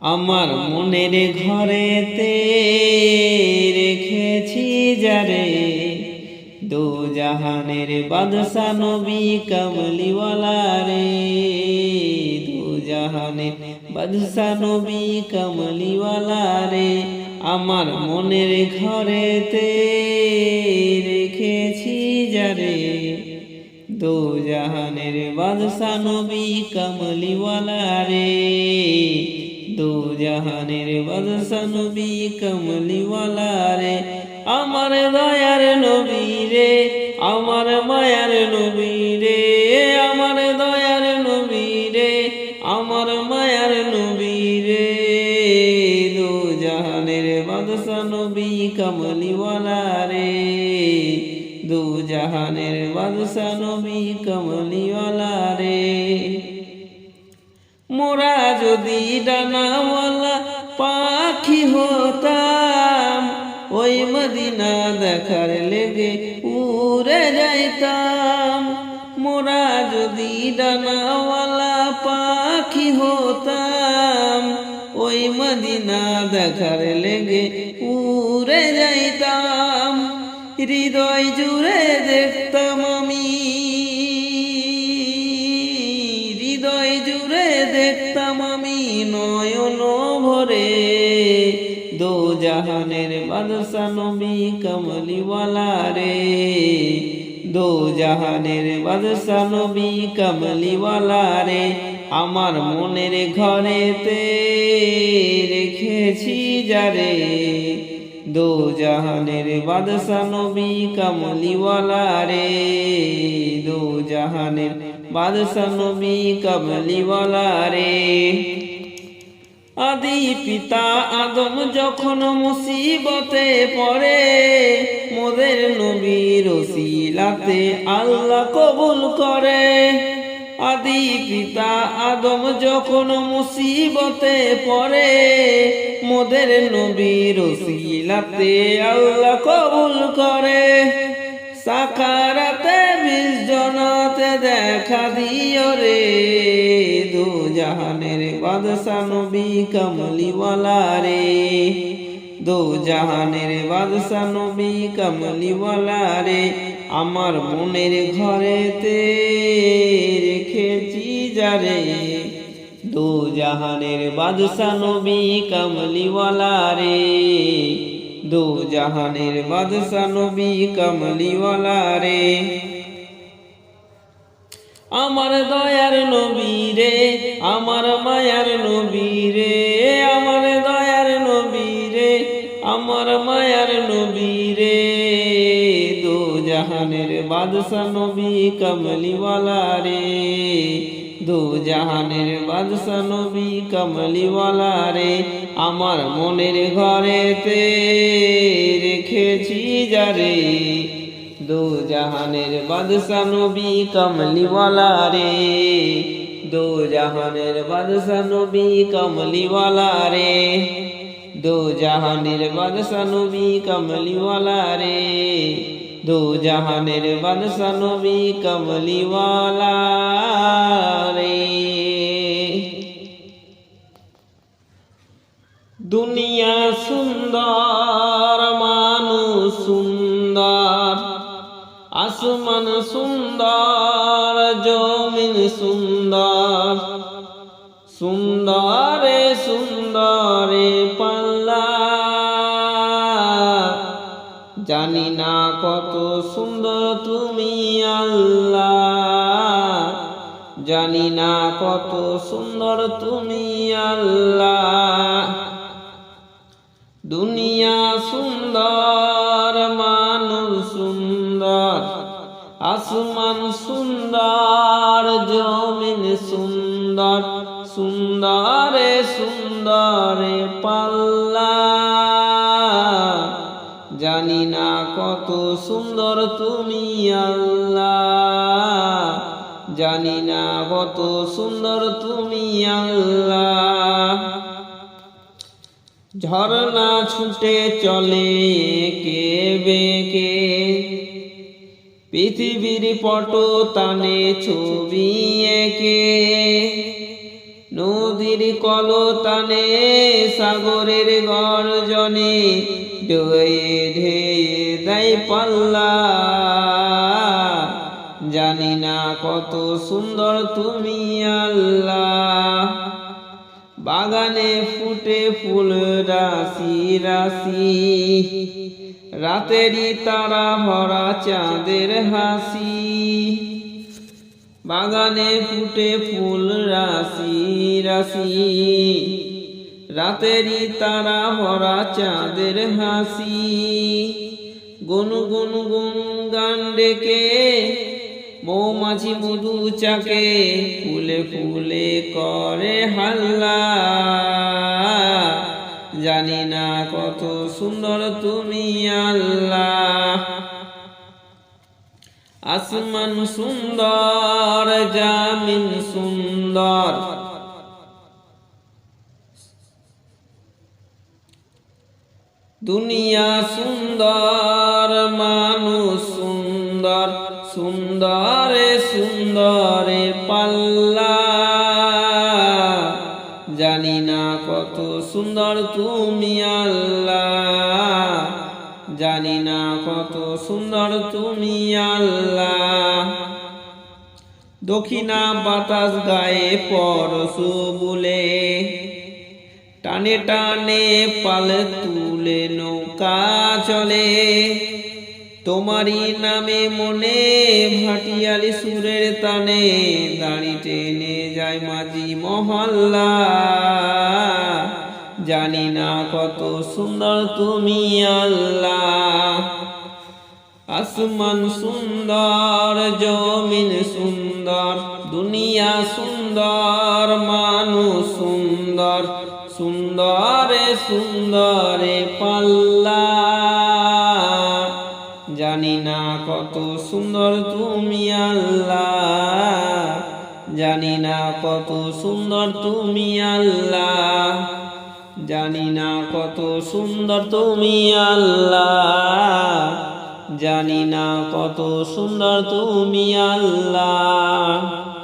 আমার মনের ঘরেতে রেখেছি যারে, দো জাহানের বাদশা নবী কামলিওয়ালা রে, দো জাহানের বাদশা নবী কামলিওয়ালা রে। আমার মনের ঘরেতে রেখেছি যারে, দো জাহানের বাদশা নবী কামলিওয়ালা রে, দো জাহানের বাদশা নবী কামলিওয়ালা রে। আমার দয়ার নবী রে, আমার মায়ার নবী রে, আমার দয়ার নবী রে, আমার মায়ার নবী রে, দো জাহানের বাদশা নবী কামলিওয়ালা রে, দো জাহানের বাদশা নবী কামলিওয়ালা রে। মোরা যদি ডানাওয়ালা পাখি হতাম, ওই মদিনা দেখার লেগে উড়ে যাইতাম। মোরা যদি ডানাওয়ালা পাখি হতাম, ওই মদিনা দেখার লেগে উড়ে যাইতাম। হৃদয় জুড়ে দেখতাম আমি, হৃদয় জুড়ে দেখতাম আমি নয়ন ভরে, দো জাহানের বাদশা নবী কামলিওয়ালা রে, দো জাহানের বাদশা নবী কামলিওয়ালা রে। আমার মনের ঘরেতে রেখেছি যারে, দো জাহানের বাদশা নবী কামলিওয়ালা রে, দো জাহানের বাদশা নবী কামলিওয়ালা রে। আদি পিতা আদম যখন মুসিবতে পড়ে, মোদের নবীর ওসিলাতে আল্লাহ কবুল করে। আদি পিতা আদম যখন মুসিবতে পড়ে, মোদের নবীর ওসিলাতে আল্লাহ কবুল করে। সাকারাতে 20 জনাতে দেখা দিও রে, দো জাহানের বাদশা নবী কামলিওয়ালা রে, দো জাহানের বাদশা নবী কামলিওয়ালা রে। আমার মনের ঘরেতে রেখেছি যারে, দো জাহানের বাদশা নবী কামলিওয়ালা রে, দো জাহানের বাদশা নবী কামলিওয়ালা রে। আমার দয়ার নবী রে, আমার মায়ার নবী রে, আমার দয়ার নবী রে, আমার মায়ার নবী রে, দো জাহানের বাদশা নবী কামলিওয়ালা রে, দো জাহানের বাদশা নবী কামলিওয়ালা রে। আমার মনের ঘরেতে রেখেছি যারে, দো জাহানের বাদশা নবী কামলিওয়ালা রে, দো জাহানের বাদশা নবী কামলিওয়ালা রে, দো জাহানের বাদশা নবী কামলিওয়ালা রে, দো জাহানের বাদশা নবী কামলিওয়ালা রে। দুনিয়া সুন্দর, মানুষ সুন্দর, আসমান সুন্দর, জমিন সুন্দর, সুন্দরে সুন্দরে পাল্লা। জানি না কত সুন্দর তুমি আল্লাহ, জানি না কত সুন্দর তুমি আল্লাহ। দুনিয়া সুন্দর, মানুষ সুন্দর, আসমান সুন্দর, জমিন সুন্দর, সুন্দরে সুন্দরে পাল্লা। জানি না কত সুন্দর তুমি আল্লাহ, জানি না কত সুন্দর তুমি আল্লাহ। ঝরনা ছুটে চলে কে বেঁকে, পৃথিবীর পট টানে ছবি এঁকে। নদীর কলতানে সাগরের গর্জনে ডুয়ে ঢেয়ে দেয় পাল্লা। জানি না কত সুন্দর তুমি আল্লাহ। বাগানে ফুটে ফুল রাশি রাশি, রাতেরই তারা ভরা চাঁদের হাসি। বাগানে ফুটে ফুল রাশি রাশি, রাতেরই তারা ভরা চাঁদের হাসি। গুন গুন গুন গান ডেকে মৌমাছি মধু চাকে, ফুলে ফুলে করে হাল্লা। জানি না কত সুন্দর তুমি আল্লাহ। আসমান সুন্দর, জামিন সুন্দর, দুনিয়া সুন্দর, মানুষ সুন্দর, সুন্দরে সুন্দরে পাল্লা। জানি না কত সুন্দর তুমি আল্লাহ। জানি না কত সুন্দর তুমি আল্লাহ। দক্ষিণা বাতাস গায়ে পরশু বুলে, টানে টানে পাল তুলে নৌকা চলে। তোমারই নামে মনে ভাটিয়ালি সুরের তানে, দাড়ি টেনে যায় মাঝি মহল্লা। জানি না কত সুন্দর তুমি আল্লাহ। আসমান সুন্দর, জমিন সুন্দর, দুনিয়া সুন্দর, মানুষ সুন্দর, সুন্দরে সুন্দরে পাল্লা। জানি না কত সুন্দর তুমি আল্লাহ। জানি না কত সুন্দর তুমি আল্লাহ। জানি না কত সুন্দর তুমি আল্লাহ। জানি না কত সুন্দর তুমি আল্লাহ।